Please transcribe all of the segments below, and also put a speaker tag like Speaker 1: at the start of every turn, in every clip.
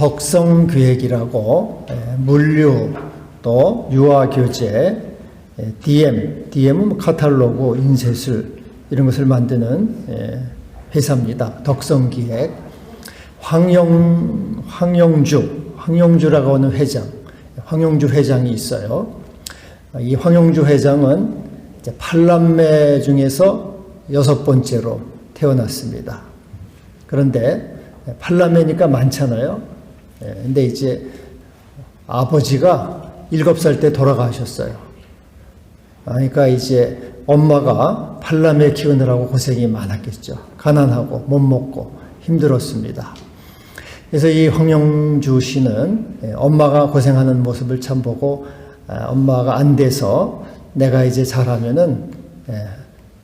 Speaker 1: 덕성기획이라고 물류 또 유아교재, DM은 카탈로그, 인쇄술 이런 것을 만드는 회사입니다. 덕성기획. 황영주라고 하는 회장, 황영주 회장이 있어요. 이 황영주 회장은 이제 8남매 중에서 6번째로 태어났습니다. 그런데 8남매니까 많잖아요. 근데 이제 아버지가 7살 때 돌아가셨어요. 그러니까 이제 엄마가 8남매 키우느라고 고생이 많았겠죠. 가난하고 못 먹고 힘들었습니다. 그래서 이 황영주 씨는 엄마가 고생하는 모습을 참 보고 엄마가 안 돼서 내가 이제 잘하면은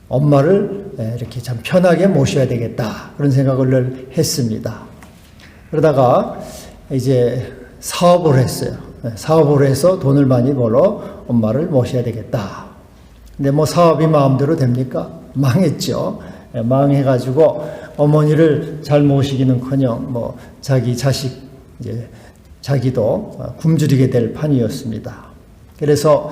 Speaker 1: 엄마를 이렇게 참 편하게 모셔야 되겠다 그런 생각을 했습니다. 그러다가 이제 사업을 했어요. 사업을 해서 돈을 많이 벌어 엄마를 모셔야 되겠다. 근데 뭐 사업이 마음대로 됩니까? 망했죠. 망해가지고 어머니를 잘 모시기는커녕 뭐 자기 자식 이제 자기도 굶주리게 될 판이었습니다. 그래서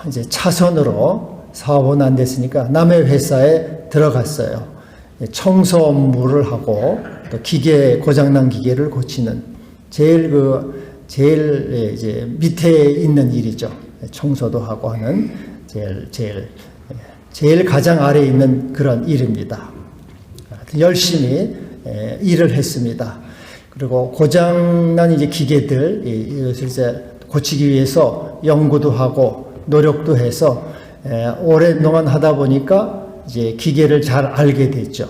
Speaker 1: 이제 차선으로 사업은 안 됐으니까 남의 회사에 들어갔어요. 청소 업무를 하고 또 기계 고장난 기계를 고치는 제일 이제 밑에 있는 일이죠. 청소도 하고 하는 제일 가장 아래에 있는 그런 일입니다. 열심히 일을 했습니다. 그리고 고장난 이제 기계들 이것을 이제 고치기 위해서 연구도 하고 노력도 해서 오랫동안 하다 보니까 이제 기계를 잘 알게 됐죠.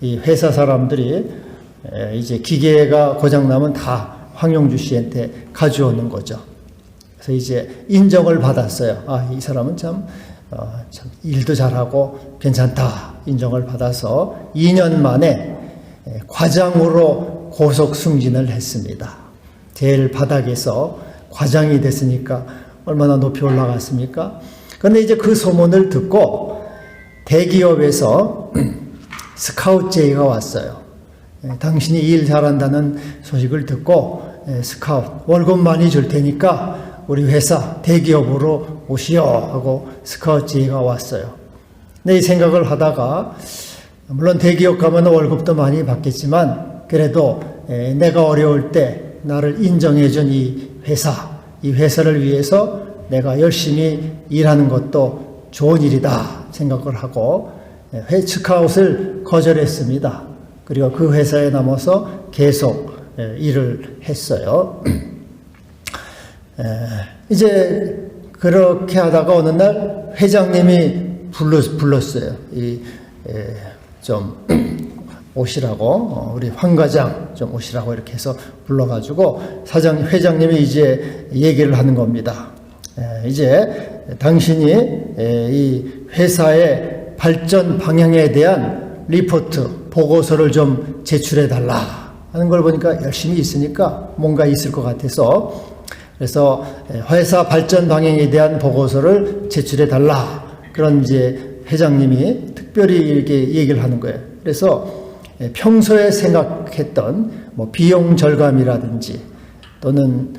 Speaker 1: 이 회사 사람들이 이제 기계가 고장나면 다 황영주 씨한테 가져오는 거죠. 그래서 이제 인정을 받았어요. 이 사람은 참 일도 잘하고 괜찮다 인정을 받아서 2년 만에 과장으로 고속 승진을 했습니다. 제일 바닥에서 과장이 됐으니까 얼마나 높이 올라갔습니까? 그런데 이제 그 소문을 듣고 대기업에서 스카우트 제의가 왔어요. 당신이 일 잘한다는 소식을 듣고 스카우트 월급 많이 줄 테니까 우리 회사 대기업으로 오시오 하고 스카우트 제의가 왔어요. 근데 이 생각을 하다가 물론 대기업 가면 월급도 많이 받겠지만 그래도 내가 어려울 때 나를 인정해준 이 회사를 위해서 내가 열심히 일하는 것도 좋은 일이다 생각을 하고 스카웃을 거절했습니다. 그리고 그 회사에 남아서 계속 일을 했어요. 이제 그렇게 하다가 어느 날 회장님이 불렀어요. 좀 오시라고 우리 황 과장 좀 오시라고 이렇게 해서 불러가지고 회장님이 이제 얘기를 하는 겁니다. 이제 당신이 이 회사의 발전 방향에 대한 리포트 보고서를 좀 제출해 달라 하는 걸 보니까 열심히 있으니까 뭔가 있을 것 같아서 그래서 회사 발전 방향에 대한 보고서를 제출해 달라 그런 이제 회장님이 특별히 이렇게 얘기를 하는 거예요. 그래서 평소에 생각했던 뭐 비용 절감이라든지 또는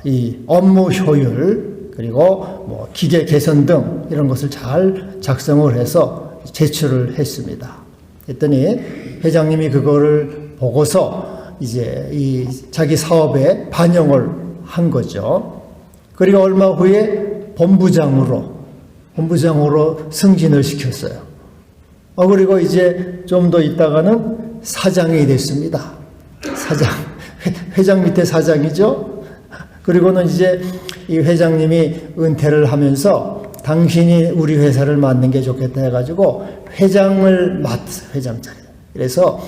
Speaker 1: 이 업무 효율 그리고 뭐 기계 개선 등 이런 것을 잘 작성을 해서 제출을 했습니다. 했더니 회장님이 그거를 보고서 이제 이 자기 사업에 반영을 한 거죠. 그리고 얼마 후에 본부장으로 승진을 시켰어요. 그리고 이제 좀 더 있다가는 사장이 됐습니다. 회장 밑에 사장이죠. 그리고는 이제 이 회장님이 은퇴를 하면서 당신이 우리 회사를 맡는 게 좋겠다 해가지고 회장을 맡았어요. 회장 자리. 그래서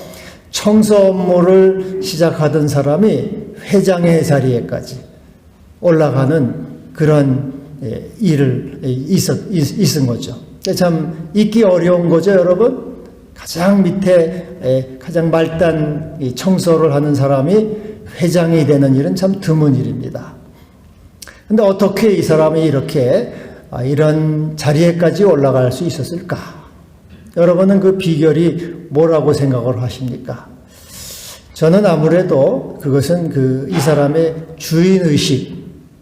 Speaker 1: 청소 업무를 시작하던 사람이 회장의 자리에까지 올라가는 그런 일을 있은 거죠. 참 있기 어려운 거죠, 여러분. 가장 밑에 가장 말단 청소를 하는 사람이 회장이 되는 일은 참 드문 일입니다. 근데 어떻게 이 사람이 이렇게 이런 자리에까지 올라갈 수 있었을까? 여러분은 그 비결이 뭐라고 생각을 하십니까? 저는 아무래도 그것은 이 사람의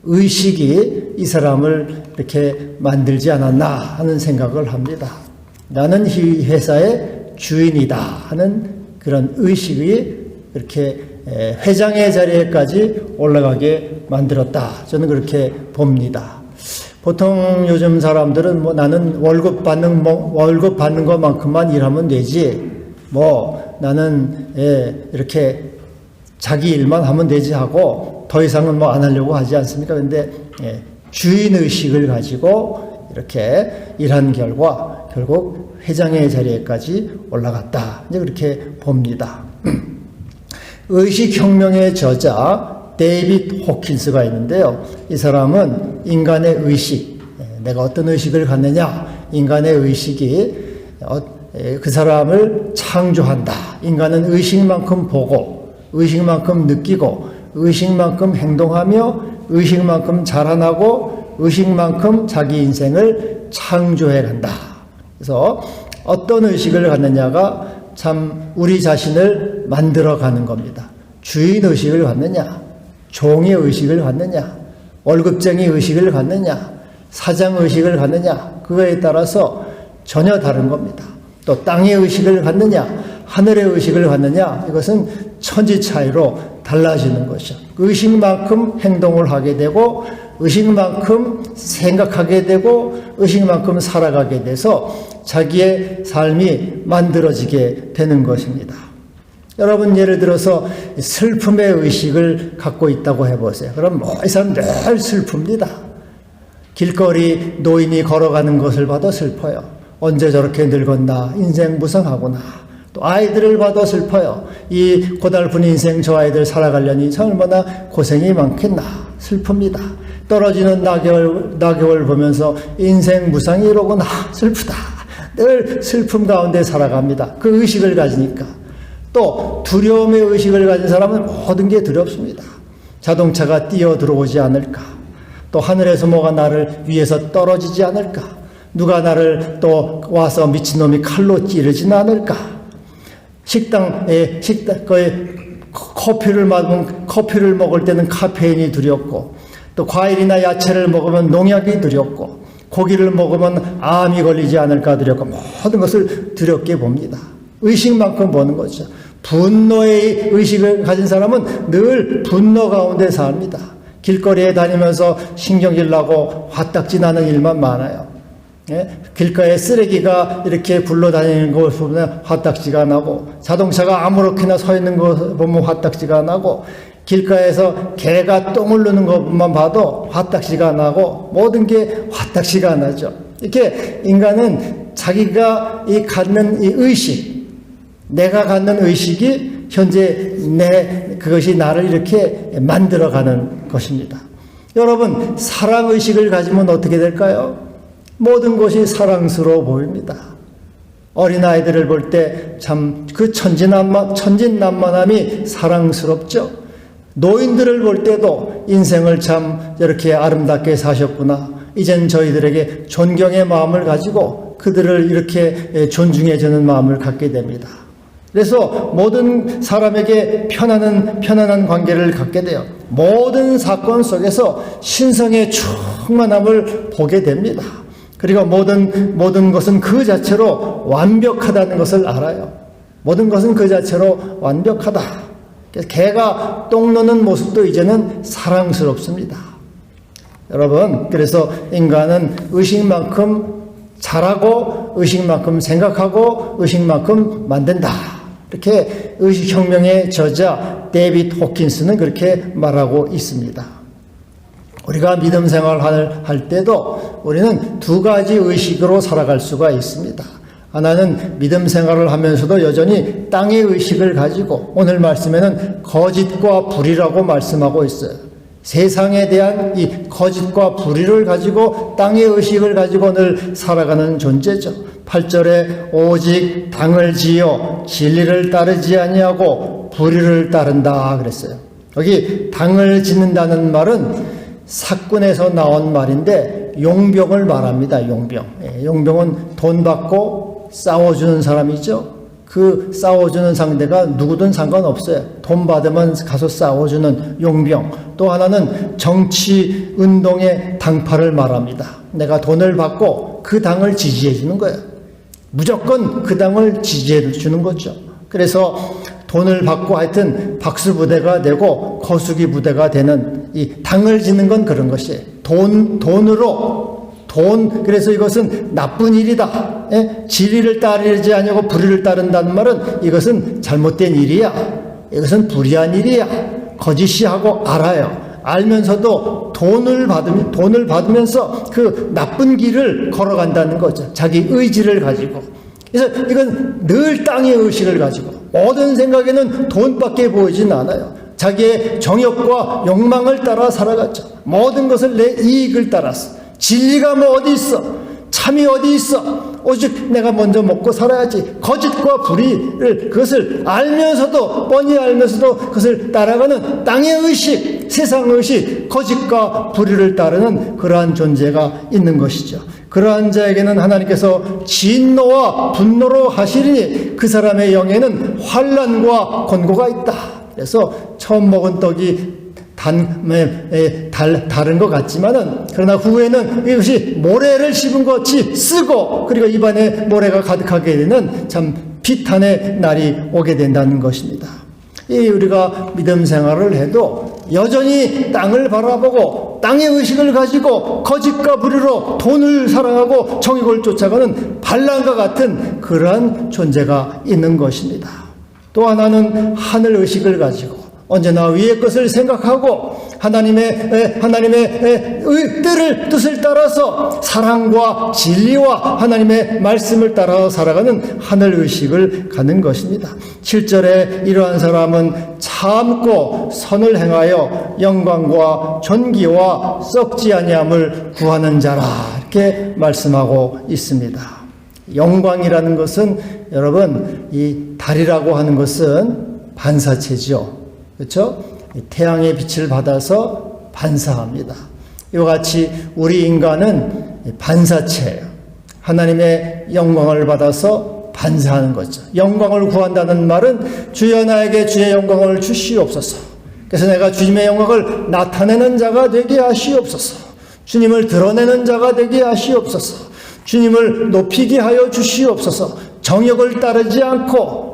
Speaker 1: 의식이 이 사람을 이렇게 만들지 않았나 하는 생각을 합니다. 나는 이 회사의 주인이다 하는 그런 의식이 이렇게 회장의 자리에까지 올라가게 만들었다. 저는 그렇게 봅니다. 보통 요즘 사람들은 나는 월급 받는 것만큼만 일하면 되지. 나는 이렇게 자기 일만 하면 되지 하고 더 이상은 안 하려고 하지 않습니까? 그런데 주인 의식을 가지고 이렇게 일한 결과 결국 회장의 자리에까지 올라갔다. 이제 그렇게 봅니다. 의식혁명의 저자 데이빗 호킨스가 있는데요. 이 사람은 인간의 의식, 내가 어떤 의식을 갖느냐, 인간의 의식이 그 사람을 창조한다. 인간은 의식만큼 보고, 의식만큼 느끼고, 의식만큼 행동하며, 의식만큼 자라나고, 의식만큼 자기 인생을 창조해 간다. 그래서 어떤 의식을 갖느냐가 참 우리 자신을 만들어 가는 겁니다. 주인 의식을 갖느냐, 종의 의식을 갖느냐, 월급쟁이 의식을 갖느냐, 사장 의식을 갖느냐, 그거에 따라서 전혀 다른 겁니다. 또 땅의 의식을 갖느냐, 하늘의 의식을 갖느냐, 이것은 천지 차이로 달라지는 것이죠. 의식만큼 행동을 하게 되고, 의식만큼 생각하게 되고, 의식만큼 살아가게 돼서 자기의 삶이 만들어지게 되는 것입니다. 여러분 예를 들어서 슬픔의 의식을 갖고 있다고 해보세요. 그럼 이 사람 늘 슬픕니다. 길거리 노인이 걸어가는 것을 봐도 슬퍼요. 언제 저렇게 늙었나, 인생 무성하구나. 또 아이들을 봐도 슬퍼요. 이 고달픈 인생 저 아이들 살아가려니 얼마나 고생이 많겠나, 슬픕니다. 떨어지는 낙엽을 보면서 인생 무상이 이로구나, 슬프다. 늘 슬픔 가운데 살아갑니다. 그 의식을 가지니까. 또 두려움의 의식을 가진 사람은 모든 게 두렵습니다. 자동차가 뛰어 들어오지 않을까, 또 하늘에서 뭐가 나를 위에서 떨어지지 않을까, 누가 나를 또 와서 미친놈이 칼로 찌르지는 않을까, 식당에 커피를 먹을 때는 카페인이 두렵고, 또 과일이나 야채를 먹으면 농약이 두렵고, 고기를 먹으면 암이 걸리지 않을까 두렵고, 모든 것을 두렵게 봅니다. 의식만큼 보는 거죠. 분노의 의식을 가진 사람은 늘 분노 가운데 삽니다. 길거리에 다니면서 신경질 나고 화딱지 나는 일만 많아요. 길가에 쓰레기가 이렇게 굴러다니는 걸 보면 화딱지가 나고, 자동차가 아무렇게나 서 있는 거 보면 화딱지가 나고, 길가에서 개가 똥을 누는 것만 봐도 화딱지가 나고, 모든 게 화딱지가 나죠. 이렇게 인간은 자기가 갖는 이 의식, 내가 갖는 의식이 현재 그것이 나를 이렇게 만들어가는 것입니다. 여러분, 사랑의식을 가지면 어떻게 될까요? 모든 것이 사랑스러워 보입니다. 어린아이들을 볼 때 참 그 천진난만함이 사랑스럽죠. 노인들을 볼 때도 인생을 참 이렇게 아름답게 사셨구나, 이젠 저희들에게 존경의 마음을 가지고 그들을 이렇게 존중해주는 마음을 갖게 됩니다. 그래서 모든 사람에게 편안한 관계를 갖게 돼요. 모든 사건 속에서 신성의 충만함을 보게 됩니다. 그리고 모든 것은 그 자체로 완벽하다는 것을 알아요. 모든 것은 그 자체로 완벽하다. 그래서 개가 똥 누는 모습도 이제는 사랑스럽습니다. 여러분, 그래서 인간은 의식만큼 잘하고, 의식만큼 생각하고, 의식만큼 만든다. 이렇게 의식혁명의 저자 데이빗 호킨스는 그렇게 말하고 있습니다. 우리가 믿음 생활을 할 때도 우리는 두 가지 의식으로 살아갈 수가 있습니다. 하나는 믿음 생활을 하면서도 여전히 땅의 의식을 가지고, 오늘 말씀에는 거짓과 불의라고 말씀하고 있어요. 세상에 대한 이 거짓과 불의를 가지고 땅의 의식을 가지고 늘 살아가는 존재죠. 8절에 오직 당을 지어 진리를 따르지 아니하고 불의를 따른다 그랬어요. 여기 당을 짓는다는 말은 사꾼에서 나온 말인데 용병을 말합니다. 용병. 용병은 돈 받고 싸워주는 사람이죠. 그 싸워주는 상대가 누구든 상관없어요. 돈 받으면 가서 싸워주는 용병. 또 하나는 정치 운동의 당파를 말합니다. 내가 돈을 받고 그 당을 지지해 주는 거예요. 무조건 그 당을 지지해 주는 거죠. 그래서 돈을 받고 하여튼 박수부대가 되고 거수기 부대가 되는 이 당을 짓는 건 그런 것이에요. 그래서 이것은 나쁜 일이다. 진리를 따르지 아니고 불의를 따른다는 말은 이것은 잘못된 일이야. 이것은 불의한 일이야. 거짓이 하고 알아요. 알면서도 돈을 받으면서 그 나쁜 길을 걸어간다는 거죠. 자기 의지를 가지고. 그래서 이건 늘 땅의 의식을 가지고 모든 생각에는 돈밖에 보이진 않아요. 자기의 정욕과 욕망을 따라 살아갔죠. 모든 것을 내 이익을 따라서. 진리가 뭐 어디 있어? 참이 어디 있어? 오직 내가 먼저 먹고 살아야지. 거짓과 불의를 그것을 알면서도 뻔히 알면서도 그것을 따라가는 땅의 의식, 세상 의식, 거짓과 불의를 따르는 그러한 존재가 있는 것이죠. 그러한 자에게는 하나님께서 진노와 분노로 하시리니 그 사람의 영에는 환난과 권고가 있다. 그래서 처음 먹은 떡이 다른 것 같지만은 그러나 후에는 이것이 모래를 씹은 것 같이 쓰고 그리고 입안에 모래가 가득하게 되는 참 비탄의 날이 오게 된다는 것입니다. 우리가 믿음 생활을 해도 여전히 땅을 바라보고 땅의 의식을 가지고 거짓과 불의로 돈을 사랑하고 정욕을 쫓아가는 반란과 같은 그러한 존재가 있는 것입니다. 또 하나는 하늘 의식을 가지고 언제나 위의 것을 생각하고 하나님의 뜻을 따라서 사랑과 진리와 하나님의 말씀을 따라 살아가는 하늘의식을 갖는 것입니다. 7절에 이러한 사람은 참고 선을 행하여 영광과 존귀와 썩지 아니함을 구하는 자라 이렇게 말씀하고 있습니다. 영광이라는 것은 여러분 이 달이라고 하는 것은 반사체죠. 그렇죠? 태양의 빛을 받아서 반사합니다. 이와 같이 우리 인간은 반사체예요. 하나님의 영광을 받아서 반사하는 거죠. 영광을 구한다는 말은 주여 나에게 주의 영광을 주시옵소서. 그래서 내가 주님의 영광을 나타내는 자가 되게 하시옵소서. 주님을 드러내는 자가 되게 하시옵소서. 주님을 높이게 하여 주시옵소서. 정욕을 따르지 않고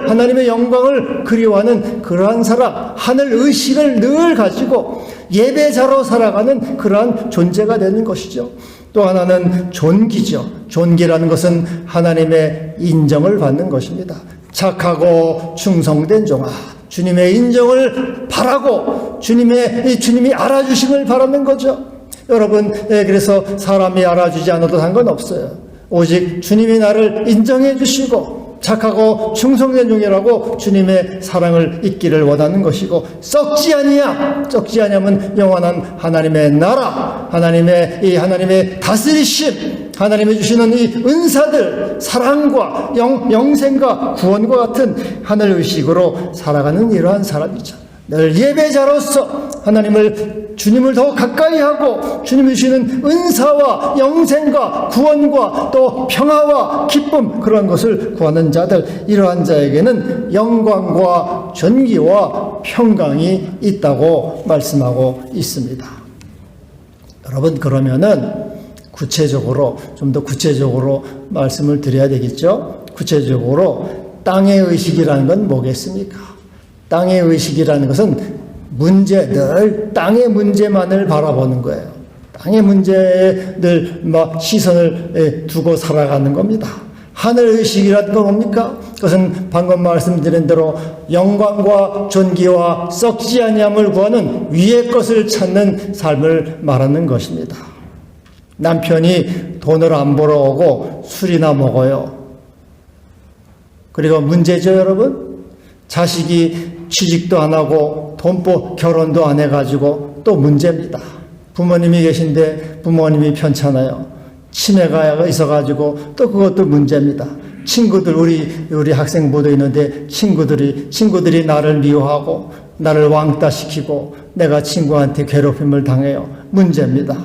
Speaker 1: 하나님의 영광을 그리워하는 그러한 사람, 하늘 의식을 늘 가지고 예배자로 살아가는 그러한 존재가 되는 것이죠. 또 하나는 존귀죠. 존귀라는 것은 하나님의 인정을 받는 것입니다. 착하고 충성된 종아, 주님의 인정을 바라고 주님이 알아주심을 바라는 거죠. 여러분, 그래서 사람이 알아주지 않아도 상관없어요. 오직 주님이 나를 인정해 주시고 착하고 충성된 종이라고 주님의 사랑을 잊기를 원하는 것이고 썩지 아니하면 영원한 하나님의 나라, 하나님의 다스리심, 하나님이 주시는 이 은사들, 사랑과 영생과 구원과 같은 하늘의식으로 살아가는 이러한 사람이죠. 늘 예배자로서 주님을 더 가까이 하고 주님이 주시는 은사와 영생과 구원과 또 평화와 기쁨 그런 것을 구하는 자들, 이러한 자에게는 영광과 존귀와 평강이 있다고 말씀하고 있습니다. 여러분, 그러면은 좀 더 구체적으로 말씀을 드려야 되겠죠. 구체적으로 땅의 의식이라는 건 뭐겠습니까? 땅의 의식이라는 것은 늘 땅의 문제만을 바라보는 거예요. 땅의 문제에 늘 시선을 두고 살아가는 겁니다. 하늘의식이라는 건 뭡니까? 그것은 방금 말씀드린 대로 영광과 존귀와 썩지 아니함을 구하는 위의 것을 찾는 삶을 말하는 것입니다. 남편이 돈을 안 벌어오고 술이나 먹어요. 그리고 문제죠, 여러분? 자식이 취직도 안 하고 결혼도 안 해가지고 또 문제입니다. 부모님이 계신데 부모님이 편찮아요. 치매가 있어가지고 또 그것도 문제입니다. 친구들, 우리 학생부도 있는데 친구들이 나를 미워하고 나를 왕따시키고 내가 친구한테 괴롭힘을 당해요. 문제입니다.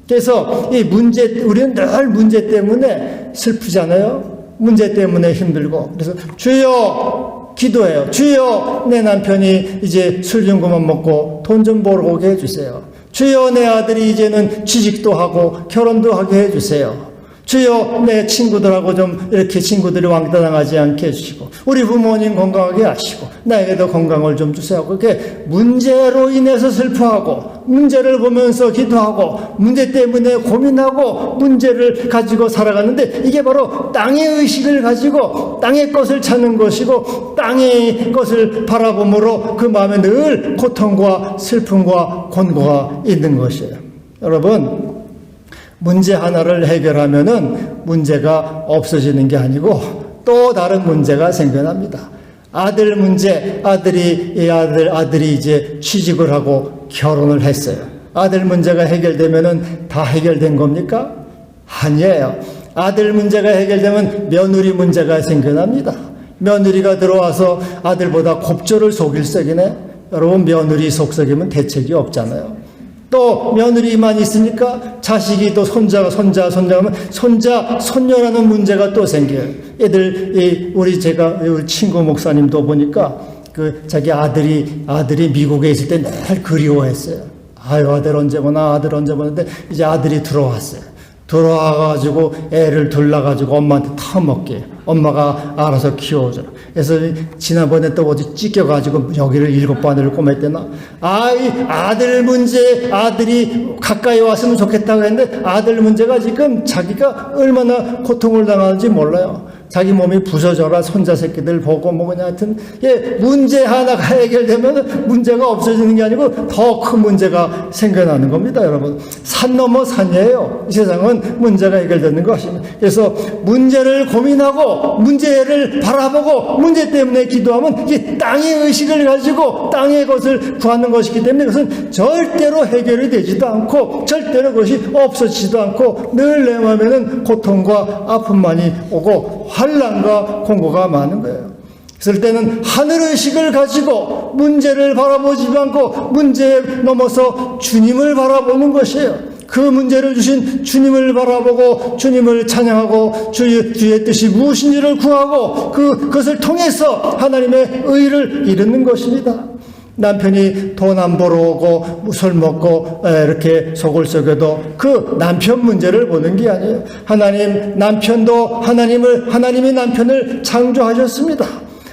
Speaker 1: 그래서 우리는 늘 문제 때문에 슬프잖아요. 문제 때문에 힘들고, 그래서 주여 기도해요. 주여 내 남편이 이제 술 좀 그만 먹고 돈 좀 벌어 오게 해주세요. 주여 내 아들이 이제는 취직도 하고 결혼도 하게 해주세요. 주여 내 친구들하고 좀 이렇게 친구들이 왕따당하지 않게 해주시고, 우리 부모님 건강하게 하시고, 나에게도 건강을 좀 주세요. 그렇게 문제로 인해서 슬퍼하고, 문제를 보면서 기도하고, 문제 때문에 고민하고, 문제를 가지고 살아가는데, 이게 바로 땅의 의식을 가지고 땅의 것을 찾는 것이고, 땅의 것을 바라봄으로 그 마음에 늘 고통과 슬픔과 곤고가 있는 것이에요. 여러분, 문제 하나를 해결하면은 문제가 없어지는 게 아니고 또 다른 문제가 생겨납니다. 아들 문제, 아들이 이제 취직을 하고 결혼을 했어요. 아들 문제가 해결되면은 다 해결된 겁니까? 아니에요. 아들 문제가 해결되면 며느리 문제가 생겨납니다. 며느리가 들어와서 아들보다 곱절을 속일 썩이네. 여러분, 며느리 속썩이면 대책이 없잖아요. 또 며느리만 있으니까 자식이 또 손자하면 손자, 손녀라는 문제가 또 생겨요. 우리 친구 목사님도 보니까 자기 아들이 미국에 있을 때 늘 그리워했어요. 아유, 아들 언제 보나, 근데 이제 아들이 들어왔어요. 들어와가지고 애를 둘러가지고 엄마한테 타먹게, 엄마가 알아서 키워줘라. 그래서 지난번에 또 어디 찢겨가지고 여기를 7바늘을 꼬맸대나. 아들 문제, 아들이 가까이 왔으면 좋겠다고 했는데, 아들 문제가 지금 자기가 얼마나 고통을 당하는지 몰라요. 자기 몸이 부서져라, 손자 새끼들 보고 그냥 하여튼, 문제 하나가 해결되면 문제가 없어지는 게 아니고 더 큰 문제가 생겨나는 겁니다, 여러분. 산 넘어 산이에요. 이 세상은 문제가 해결되는 것입니다. 그래서 문제를 고민하고 문제를 바라보고 문제 때문에 기도하면 이 땅의 의식을 가지고 땅의 것을 구하는 것이기 때문에 그것은 절대로 해결이 되지도 않고 절대로 그것이 없어지지도 않고 늘 내 마음에는 고통과 아픔만이 오고 환난과 공고가 많은 거예요. 그럴 때는 하늘의식을 가지고 문제를 바라보지 않고 문제에 넘어서 주님을 바라보는 것이에요. 그 문제를 주신 주님을 바라보고 주님을 찬양하고 주의 뜻이 무엇인지를 구하고 그것을 통해서 하나님의 의를 이루는 것입니다. 남편이 돈 안 벌어오고 술 먹고 이렇게 속을 썩여도 그 남편 문제를 보는 게 아니에요. 하나님이 남편을 창조하셨습니다.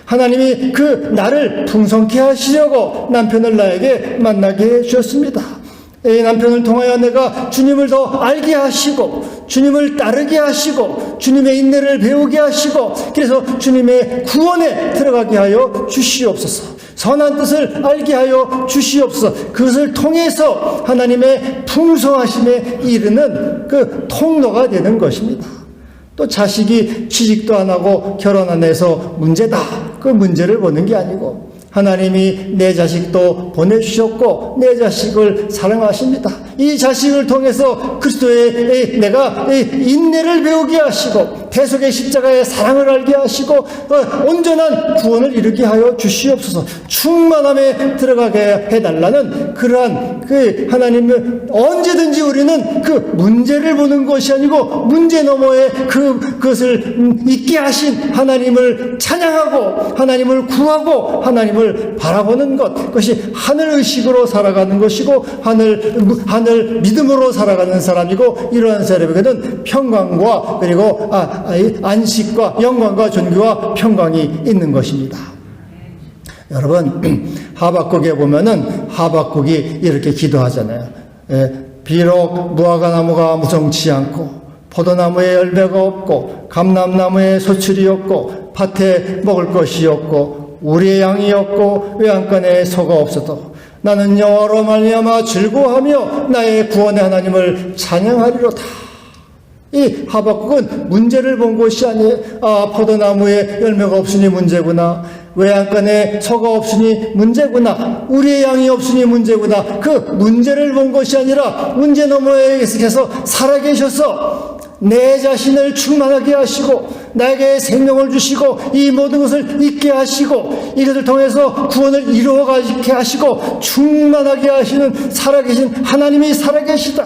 Speaker 1: 하나님이 나를 풍성케 하시려고 남편을 나에게 만나게 해 주셨습니다. 이 남편을 통하여 내가 주님을 더 알게 하시고 주님을 따르게 하시고 주님의 인내를 배우게 하시고 그래서 주님의 구원에 들어가게 하여 주시옵소서. 선한 뜻을 알게 하여 주시옵소서. 그것을 통해서 하나님의 풍성하심에 이르는 그 통로가 되는 것입니다. 또 자식이 취직도 안 하고 결혼 안 해서 문제다. 그 문제를 보는 게 아니고 하나님이 내 자식도 보내주셨고 내 자식을 사랑하십니다. 이 자식을 통해서 그리스도의 내가 인내를 배우게 하시고 대속의 십자가의 사랑을 알게 하시고 온전한 구원을 이루게 하여 주시옵소서. 충만함에 들어가게 해달라는 그러한 하나님은 언제든지 우리는 그 문제를 보는 것이 아니고 문제 너머에 그것을 있게 하신 하나님을 찬양하고 하나님을 구하고 하나님을 바라보는 것, 그것이 하늘의식으로 살아가는 것이고 하늘 믿음으로 살아가는 사람이고 이러한 사람에게는 평강과 그리고 안식과 영광과 존귀와 평강이 있는 것입니다. 여러분, 하박국에 보면은 하박국이 이렇게 기도하잖아요. 비록 무화과나무가 무성치 않고 포도나무에 열매가 없고 감람나무에 소출이 없고 밭에 먹을 것이 없고 우리의 양이 없고 외양간에 소가 없어도 나는 여호와로 말미암아 즐거워하며 나의 구원의 하나님을 찬양하리로다. 이 하박국은 문제를 본 것이 아니에요. 포도나무에 열매가 없으니 문제구나. 외양간에 소가 없으니 문제구나. 우리의 양이 없으니 문제구나. 그 문제를 본 것이 아니라 문제 너머에 계속해서 살아계셔서 내 자신을 충만하게 하시고 나에게 생명을 주시고 이 모든 것을 있게 하시고 이것을 통해서 구원을 이루어가게 하시고 충만하게 하시는 살아계신 하나님이 살아계시다.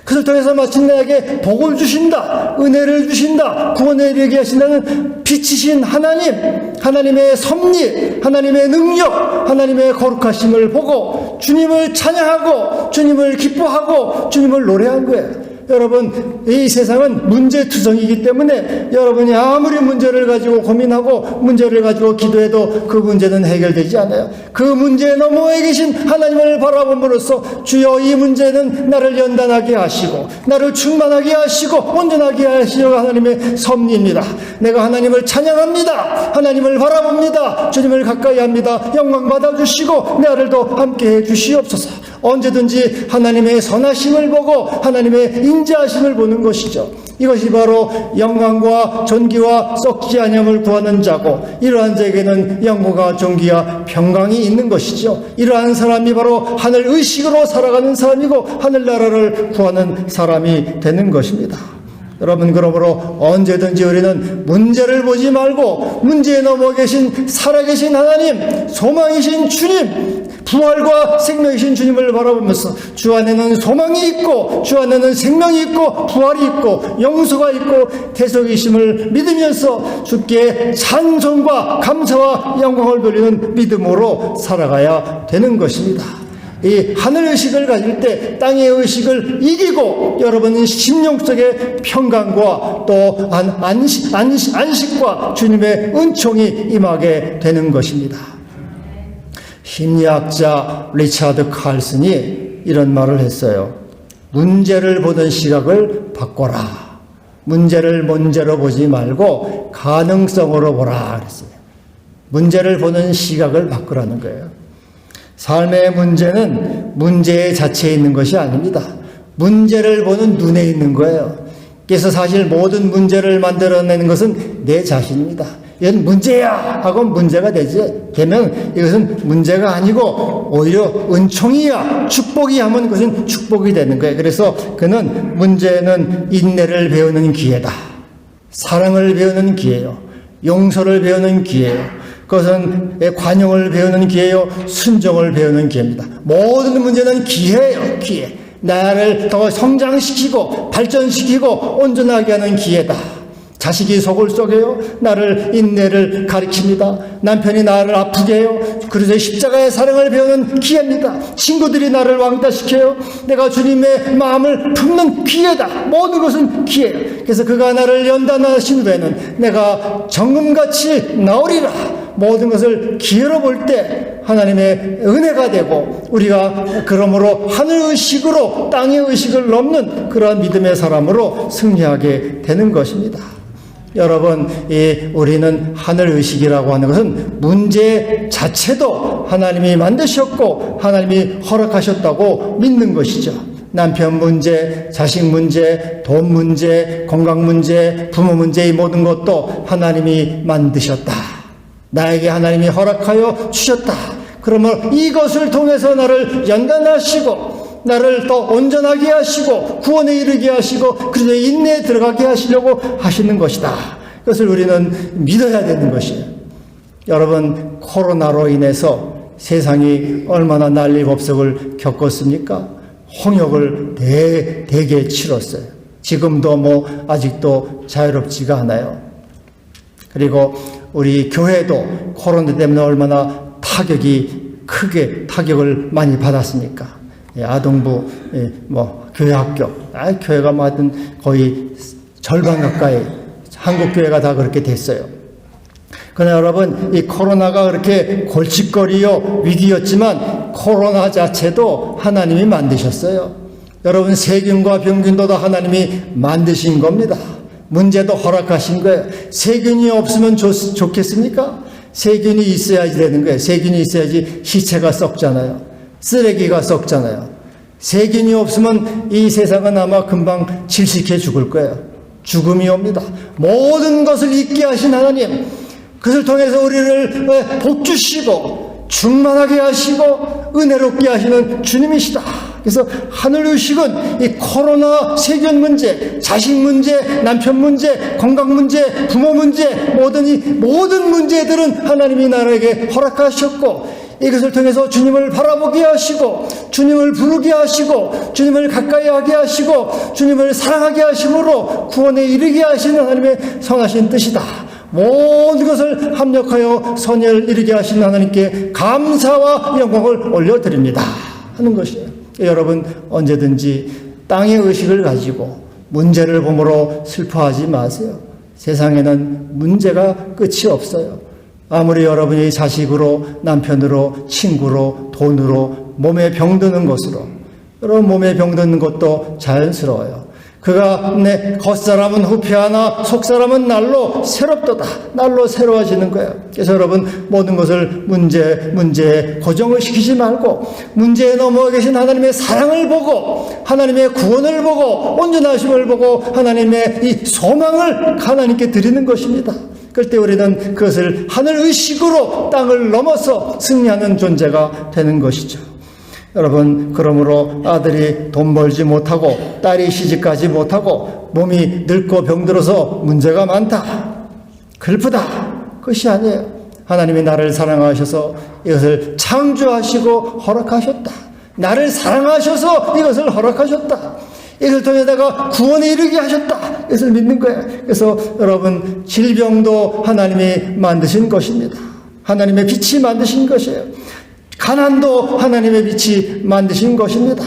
Speaker 1: 그것을 통해서 마침내에게 복을 주신다, 은혜를 주신다, 구원에 이르게 하신다는 빛이신 하나님, 하나님의 섭리, 하나님의 능력, 하나님의 거룩하심을 보고 주님을 찬양하고 주님을 기뻐하고 주님을 노래한 거예요. 여러분, 이 세상은 문제투성이기 때문에 여러분이 아무리 문제를 가지고 고민하고 문제를 가지고 기도해도 그 문제는 해결되지 않아요. 그 문제에 너머에 계신 하나님을 바라봄으로써 주여 이 문제는 나를 연단하게 하시고 나를 충만하게 하시고 온전하게 하시려 하나님의 섭리입니다. 내가 하나님을 찬양합니다. 하나님을 바라봅니다. 주님을 가까이 합니다. 영광 받아주시고 나를 더 함께해 주시옵소서. 언제든지 하나님의 선하심을 보고 하나님의 인자하심을 보는 것이죠. 이것이 바로 영광과 존귀와 썩지 아니함을 구하는 자고, 이러한 자에게는 영광과 존귀와 평강이 있는 것이죠. 이러한 사람이 바로 하늘 의식으로 살아가는 사람이고 하늘나라를 구하는 사람이 되는 것입니다. 여러분, 그러므로 언제든지 우리는 문제를 보지 말고 문제에 넘어 계신 살아계신 하나님, 소망이신 주님, 부활과 생명이신 주님을 바라보면서 주 안에는 소망이 있고 주 안에는 생명이 있고 부활이 있고 영소가 있고 대속이심을 믿으면서 주께 찬송과 감사와 영광을 돌리는 믿음으로 살아가야 되는 것입니다. 이 하늘의식을 가질 때 땅의 의식을 이기고 여러분은 심령 속에 평강과 또 안식과 주님의 은총이 임하게 되는 것입니다. 심리학자 리차드 칼슨이 이런 말을 했어요. 문제를 보는 시각을 바꿔라. 문제를 문제로 보지 말고 가능성으로 보라 그랬어요. 문제를 보는 시각을 바꾸라는 거예요. 삶의 문제는 문제 자체에 있는 것이 아닙니다. 문제를 보는 눈에 있는 거예요. 그래서 사실 모든 문제를 만들어내는 것은 내 자신입니다. 이건 문제야 하고 문제가 되면 이것은 문제가 아니고 오히려 은총이야, 축복이 하면 그것은 축복이 되는 거예요. 그래서 그는 문제는 인내를 배우는 기회다. 사랑을 배우는 기회요. 용서를 배우는 기회요. 그것은 관용을 배우는 기회요. 순종을 배우는 기회입니다. 모든 문제는 기회예요. 기회. 나를 더 성장시키고 발전시키고 온전하게 하는 기회다. 자식이 속을 썩여요. 나를 인내를 가르칩니다. 남편이 나를 아프게 해요. 그래서 십자가의 사랑을 배우는 기회입니다. 친구들이 나를 왕따시켜요. 내가 주님의 마음을 품는 기회다. 모든 것은 기회예요. 그래서 그가 나를 연단하신 후에는 내가 정금같이 나오리라. 모든 것을 기회로 볼 때 하나님의 은혜가 되고 우리가 그러므로 하늘의식으로 땅의 의식을 넘는 그러한 믿음의 사람으로 승리하게 되는 것입니다. 여러분, 우리는 하늘의식이라고 하는 것은 문제 자체도 하나님이 만드셨고 하나님이 허락하셨다고 믿는 것이죠. 남편 문제, 자식 문제, 돈 문제, 건강 문제, 부모 문제, 이 모든 것도 하나님이 만드셨다. 나에게 하나님이 허락하여 주셨다. 그러면 이것을 통해서 나를 연단하시고 나를 더 온전하게 하시고 구원에 이르게 하시고 그래서 인내에 들어가게 하시려고 하시는 것이다. 그것을 우리는 믿어야 되는 것이에요. 여러분, 코로나로 인해서 세상이 얼마나 난리법석을 겪었습니까? 홍역을 대개 치렀어요. 지금도 아직도 자유롭지가 않아요. 그리고 우리 교회도 코로나 때문에 얼마나 크게 타격을 많이 받았습니까? 아동부, 교회 학교, 교회가 거의 절반 가까이 한국 교회가 다 그렇게 됐어요. 그러나 여러분, 이 코로나가 그렇게 골칫거리요 위기였지만 코로나 자체도 하나님이 만드셨어요. 여러분, 세균과 병균도 다 하나님이 만드신 겁니다. 문제도 허락하신 거예요. 세균이 없으면 좋겠습니까? 세균이 있어야지 되는 거예요. 세균이 있어야지 시체가 썩잖아요. 쓰레기가 썩잖아요. 세균이 없으면 이 세상은 아마 금방 질식해 죽을 거예요. 죽음이 옵니다. 모든 것을 잊게 하신 하나님, 그것을 통해서 우리를 복주시고 충만하게 하시고 은혜롭게 하시는 주님이시다. 그래서 하늘의식은 이 코로나, 세균 문제, 자식 문제, 남편 문제, 건강 문제, 부모 문제, 모든 문제들은 하나님이 나에게 허락하셨고 이것을 통해서 주님을 바라보게 하시고 주님을 부르게 하시고 주님을 가까이 하게 하시고 주님을 사랑하게 하심으로 구원에 이르게 하시는 하나님의 선하신 뜻이다. 모든 것을 합력하여 선을 이루게 하시는 하나님께 감사와 영광을 올려드립니다 하는 것이에요. 여러분, 언제든지 땅의 의식을 가지고 문제를 보므로 슬퍼하지 마세요. 세상에는 문제가 끝이 없어요. 아무리 여러분이 자식으로, 남편으로, 친구로, 돈으로, 몸에 병드는 것으로, 여러분 몸에 병드는 것도 자연스러워요. 그가 내 겉사람은 후패하나 속사람은 날로 새롭도다. 날로 새로워지는 거예요. 그래서 여러분, 모든 것을 문제에 고정을 시키지 말고 문제에 넘어가 계신 하나님의 사랑을 보고 하나님의 구원을 보고 온전하심을 보고 하나님의 이 소망을 하나님께 드리는 것입니다. 그럴 때 우리는 그것을 하늘의식으로 땅을 넘어서 승리하는 존재가 되는 것이죠. 여러분, 그러므로 아들이 돈 벌지 못하고 딸이 시집가지 못하고 몸이 늙고 병들어서 문제가 많다, 슬프다, 그것이 아니에요. 하나님이 나를 사랑하셔서 이것을 창조하시고 허락하셨다. 나를 사랑하셔서 이것을 허락하셨다. 이것을 통해다가 구원에 이르게 하셨다. 이것을 믿는 거예요. 그래서 여러분, 질병도 하나님이 만드신 것입니다. 하나님의 빛이 만드신 것이에요. 가난도 하나님의 빛이 만드신 것입니다.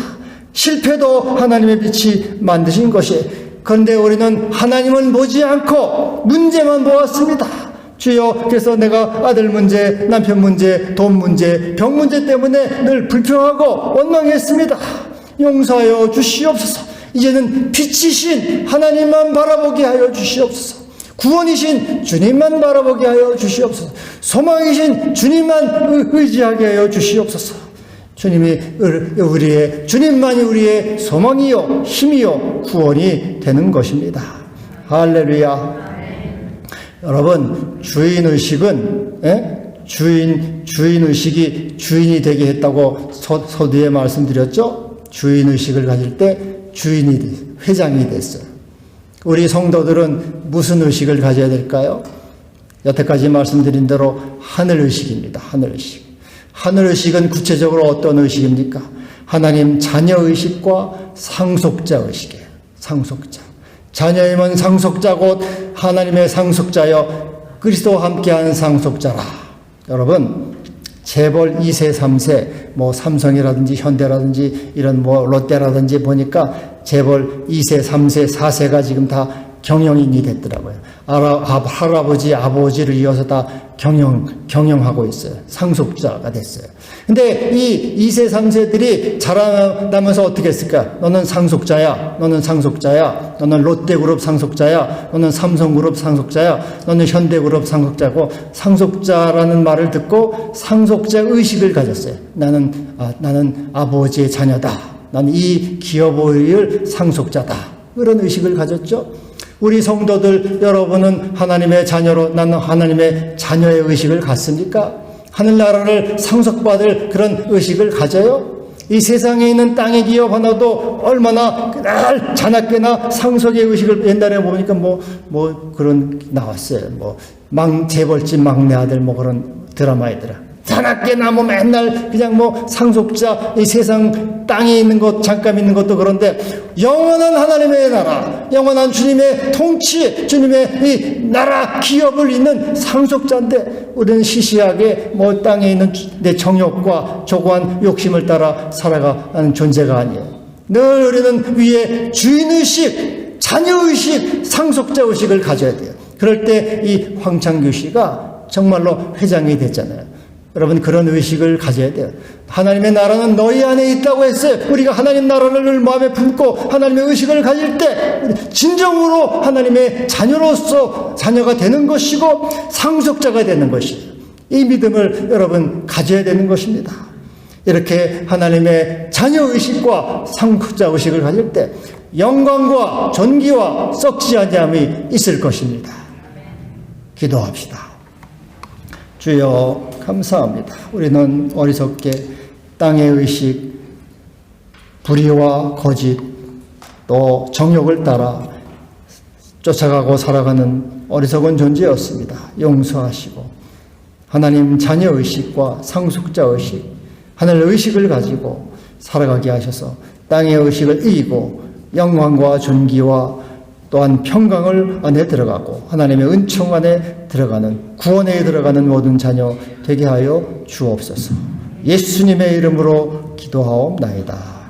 Speaker 1: 실패도 하나님의 빛이 만드신 것이에요. 그런데 우리는 하나님은 보지 않고 문제만 보았습니다. 주여, 그래서 내가 아들 문제, 남편 문제, 돈 문제, 병 문제 때문에 늘 불평하고 원망했습니다. 용서하여 주시옵소서. 이제는 빛이신 하나님만 바라보게 하여 주시옵소서. 구원이신 주님만 바라보게 하여 주시옵소서. 소망이신 주님만 의지하게 하여 주시옵소서. 주님만이 우리의 소망이요 힘이요 구원이 되는 것입니다. 할렐루야. 여러분, 주인의식은 주인의식이 주인이 되게 했다고 서두에 말씀드렸죠. 주인의식을 가질 때 회장이 됐어요. 우리 성도들은 무슨 의식을 가져야 될까요? 여태까지 말씀드린 대로 하늘의식입니다. 하늘의식. 하늘의식은 구체적으로 어떤 의식입니까? 하나님 자녀의식과 상속자의식이에요. 상속자. 자녀이면 상속자 곧 하나님의 상속자여 그리스도와 함께하는 상속자라. 여러분, 재벌 2세, 3세, 삼성이라든지 현대라든지 이런 롯데라든지 보니까 재벌 2세, 3세, 4세가 지금 다 경영인이 됐더라고요. 할아버지, 아버지를 이어서 다 경영하고 있어요. 상속자가 됐어요. 근데 이 2세, 3세들이 자라나면서 어떻게 했을까? 너는 상속자야. 너는 상속자야. 너는 롯데그룹 상속자야. 너는 삼성그룹 상속자야. 너는 현대그룹 상속자고, 상속자라는 말을 듣고 상속자 의식을 가졌어요. 나는 아버지의 자녀다. 나는 이 기업의 상속자다. 그런 의식을 가졌죠. 우리 성도들 여러분은 하나님의 자녀로, 나는 하나님의 자녀의 의식을 갖습니까? 하늘나라를 상속받을 그런 의식을 가져요? 이 세상에 있는 땅의 기업 하나도 얼마나 그날 자나깨나 상속의 의식을 옛날에 보니까 그런 나왔어요. 재벌집 막내 아들 그런 드라마이더라. 자나깨나 맨날 그냥 상속자, 이 세상 땅에 있는 것, 잠깐 있는 것도 그런데 영원한 하나님의 나라, 영원한 주님의 통치, 주님의 이 나라 기업을 잇는 상속자인데 우리는 시시하게 땅에 있는 내 정욕과 조고한 욕심을 따라 살아가는 존재가 아니에요. 늘 우리는 위에 주인의식, 자녀의식, 상속자의식을 가져야 돼요. 그럴 때 이 황창규 씨가 정말로 회장이 됐잖아요. 여러분, 그런 의식을 가져야 돼요. 하나님의 나라는 너희 안에 있다고 했어요. 우리가 하나님 나라를 늘 마음에 품고 하나님의 의식을 가질 때 진정으로 하나님의 자녀가 되는 것이고 상속자가 되는 것이에요. 이 믿음을 여러분 가져야 되는 것입니다. 이렇게 하나님의 자녀의식과 상속자의식을 가질 때 영광과 존귀와 썩지 아니함이 있을 것입니다. 기도합시다. 주여, 감사합니다. 우리는 어리석게 땅의 의식, 불의와 거짓, 또 정욕을 따라 쫓아가고 살아가는 어리석은 존재였습니다. 용서하시고 하나님 자녀 의식과 상속자 의식, 하늘 의식을 가지고 살아가게 하셔서 땅의 의식을 이기고 영광과 존귀와 또한 평강을 안에 들어가고 하나님의 은총 안에 들어가는, 구원에 들어가는 모든 자녀 되게 하여 주옵소서. 예수님의 이름으로 기도하옵나이다.